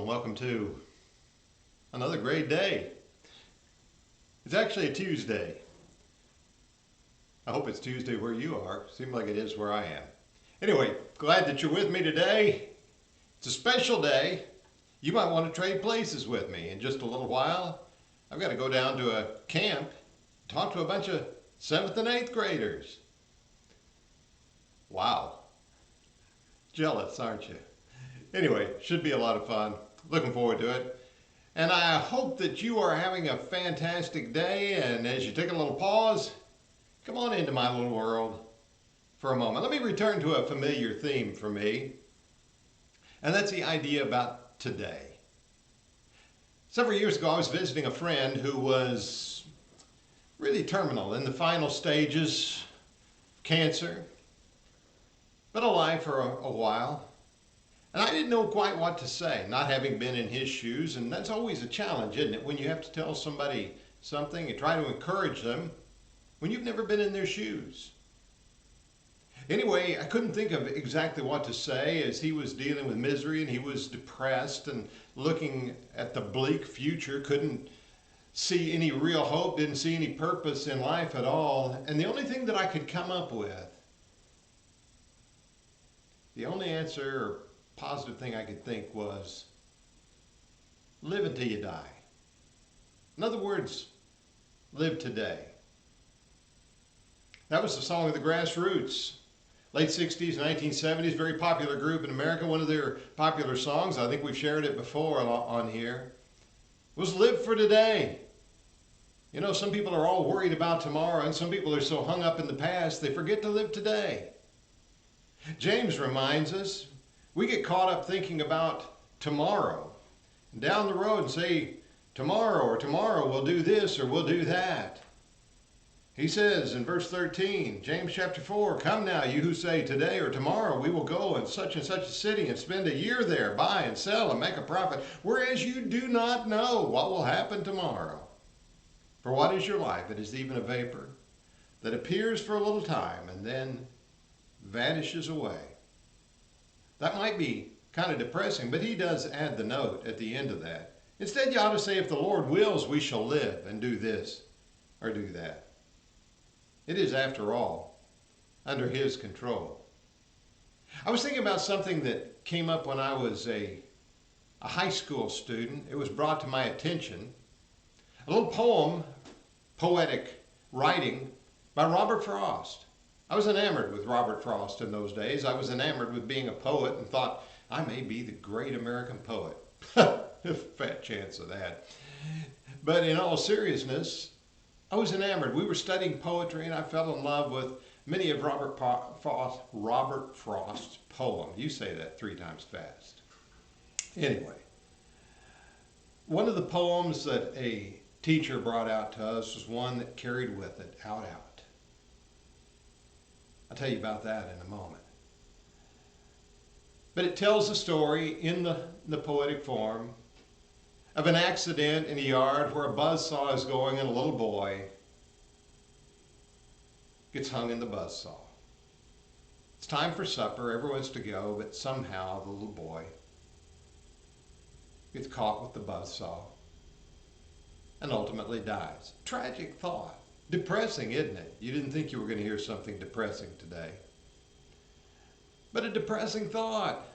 welcome to another great day. It's actually a Tuesday. I hope it's Tuesday where you are. Seems like it is where I am. Anyway, glad that you're with me today. It's a special day. You might want to trade places with me in just a little while. I've got to go down to a camp, talk to a bunch of 7th and 8th graders. Wow. Jealous, aren't you? Anyway, should be a lot of fun. Looking forward to it. And I hope that you are having a fantastic day, and as you take a little pause, come on into my little world for a moment. Let me return to a familiar theme for me, and that's the idea about today. Several years ago, I was visiting a friend who was really terminal, in the final stages, cancer, but alive for a while. And I didn't know quite what to say, not having been in his shoes, and that's always a challenge, isn't it? When you have to tell somebody something and try to encourage them when you've never been in their shoes. Anyway, I couldn't think of exactly what to say as he was dealing with misery and he was depressed and looking at the bleak future, couldn't see any real hope, didn't see any purpose in life at all. And the only thing that I could come up with, the only answer or positive thing I could think was, live until you die. In other words, live today. That was the song of the Grassroots. Late 60s, 1970s, very popular group in America. One of their popular songs, I think we've shared it before on here, was Live for Today. You know, some people are all worried about tomorrow, and some people are so hung up in the past, they forget to live today. James reminds us, we get caught up thinking about tomorrow, down the road, and say, tomorrow we'll do this or we'll do that. He says in verse 13, James chapter 4, come now, you who say today or tomorrow we will go in such and such a city and spend a year there, buy and sell and make a profit, whereas you do not know what will happen tomorrow. For what is your life? It is even a vapor that appears for a little time and then vanishes away. That might be kind of depressing, but he does add the note at the end of that. Instead, you ought to say, if the Lord wills, we shall live and do this or do that. It is, after all, under his control. I was thinking about something that came up when I was a high school student. It was brought to my attention. A little poem, poetic writing by Robert Frost. I was enamored with Robert Frost in those days. I was enamored with being a poet and thought, I may be the great American poet. Fat chance of that. But in all seriousness, I was enamored. We were studying poetry and I fell in love with many of Robert Frost's poems. You say that 3 times fast. Anyway, one of the poems that a teacher brought out to us was one that carried with it, Out. I'll tell you about that in a moment. But it tells a story in the poetic form of an accident in a yard where a buzzsaw is going and a little boy gets hung in the buzzsaw. It's time for supper, everyone's to go, but somehow the little boy gets caught with the buzzsaw and ultimately dies. Tragic thought. Depressing, isn't it? You didn't think you were going to hear something depressing today. But a depressing thought.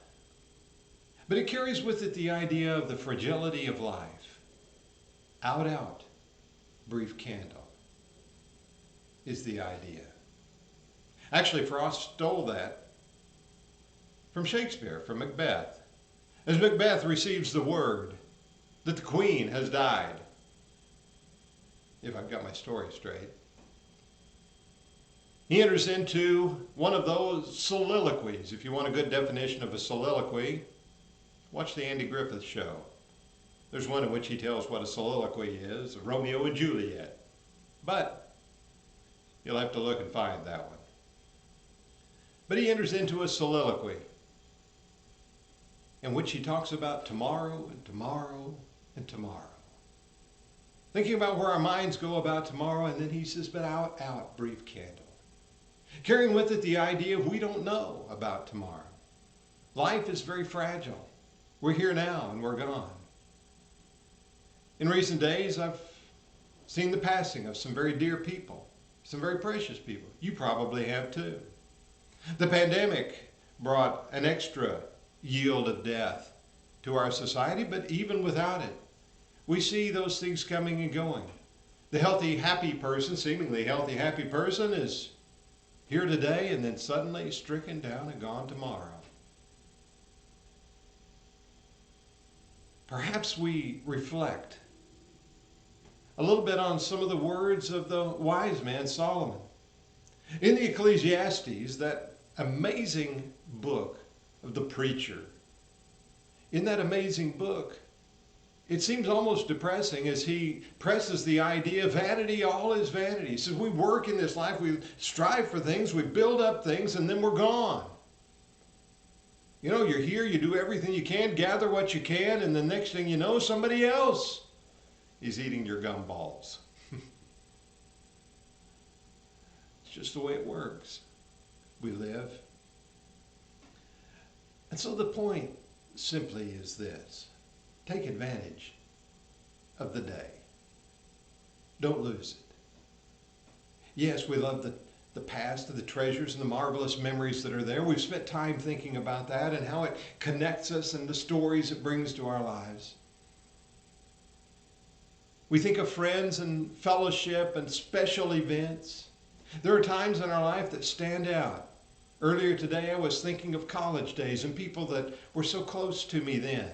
But it carries with it the idea of the fragility of life. Out, brief candle is the idea. Actually, Frost stole that from Shakespeare, from Macbeth. As Macbeth receives the word that the queen has died, if I've got my story straight, he enters into one of those soliloquies. If you want a good definition of a soliloquy, watch the Andy Griffith Show. There's one in which he tells what a soliloquy is, Romeo and Juliet. But you'll have to look and find that one. But he enters into a soliloquy in which he talks about tomorrow and tomorrow and tomorrow. Thinking about where our minds go about tomorrow, and then he says, but out, brief candle. Carrying with it the idea of we don't know about tomorrow. Life is very fragile. We're here now and we're gone. In recent days, I've seen the passing of some very dear people, some very precious people. You probably have too. The pandemic brought an extra yield of death to our society, but even without it, we see those things coming and going. The healthy, happy person, seemingly healthy, happy person is here today and then suddenly stricken down and gone tomorrow. Perhaps we reflect a little bit on some of the words of the wise man Solomon. In the Ecclesiastes, that amazing book of the preacher, in that amazing book, it seems almost depressing as he presses the idea, vanity, all is vanity. He says we work in this life, we strive for things, we build up things, and then we're gone. You know, you're here, you do everything you can, gather what you can, and the next thing you know, somebody else is eating your gumballs. It's just the way it works. We live. And so the point simply is this. Take advantage of the day. Don't lose it. Yes, we love the past and the treasures and the marvelous memories that are there. We've spent time thinking about that and how it connects us and the stories it brings to our lives. We think of friends and fellowship and special events. There are times in our life that stand out. Earlier today, I was thinking of college days and people that were so close to me then.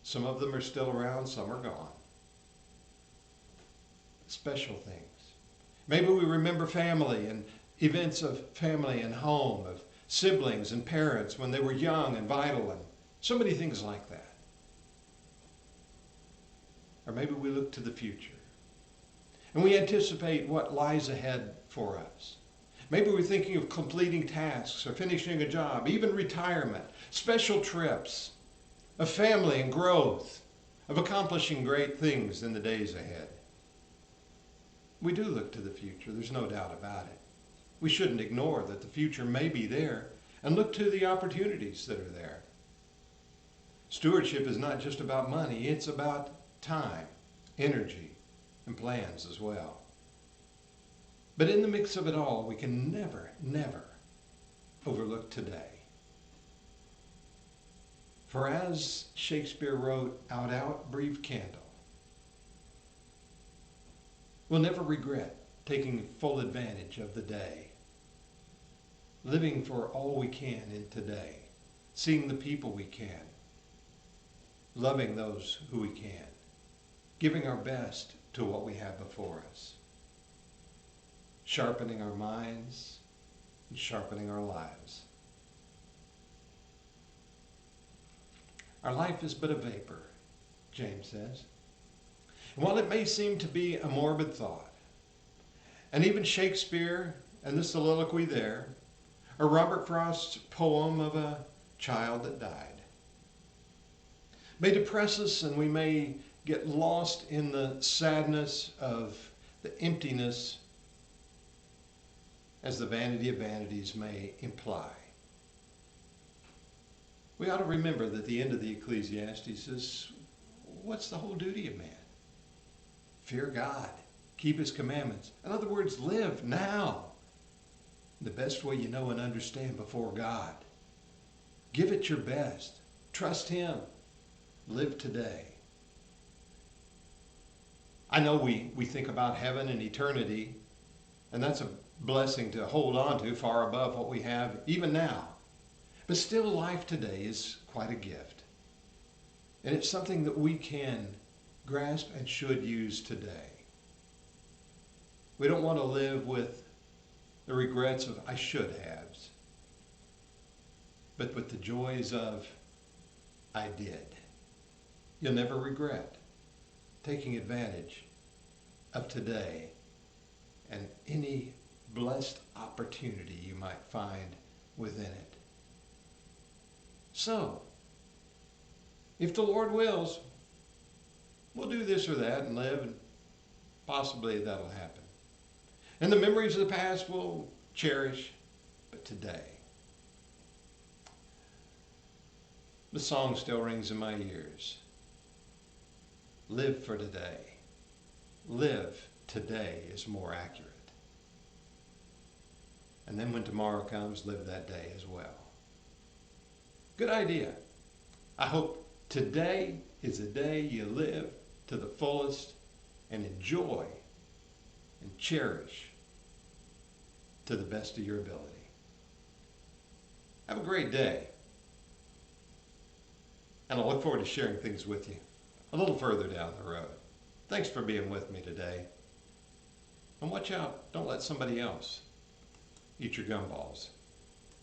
Some of them are still around, some are gone. Special things. Maybe we remember family and events of family and home, of siblings and parents when they were young and vital, and so many things like that. Or maybe we look to the future and we anticipate what lies ahead for us. Maybe we're thinking of completing tasks or finishing a job, even retirement, special trips, of family and growth, of accomplishing great things in the days ahead. We do look to the future, there's no doubt about it. We shouldn't ignore that the future may be there and look to the opportunities that are there. Stewardship is not just about money, it's about time, energy, and plans as well. But in the mix of it all, we can never, never overlook today. For as Shakespeare wrote, out, brief candle. We'll never regret taking full advantage of the day, living for all we can in today, seeing the people we can, loving those who we can, giving our best to what we have before us, sharpening our minds and sharpening our lives. Our life is but a vapor, James says. And while it may seem to be a morbid thought, and even Shakespeare and the soliloquy there, or Robert Frost's poem of a child that died, may depress us and we may get lost in the sadness of the emptiness as the vanity of vanities may imply. We ought to remember that the end of the Ecclesiastes is, what's the whole duty of man? Fear God, keep his commandments. In other words, live now the best way you know and understand before God. Give it your best. Trust him. Live today. I know we think about heaven and eternity, and that's a blessing to hold on to far above what we have even now. But still, life today is quite a gift. And it's something that we can grasp and should use today. We don't want to live with the regrets of I should haves, but with the joys of I did. You'll never regret taking advantage of today and any blessed opportunity you might find within it. So, if the Lord wills, we'll do this or that and live, and possibly that'll happen. And the memories of the past we'll cherish, but today. The song still rings in my ears. Live for today. Live today is more accurate. And then when tomorrow comes, live that day as well. Good idea. I hope today is a day you live to the fullest and enjoy and cherish to the best of your ability. Have a great day. And I look forward to sharing things with you a little further down the road. Thanks for being with me today. And watch out, don't let somebody else eat your gumballs.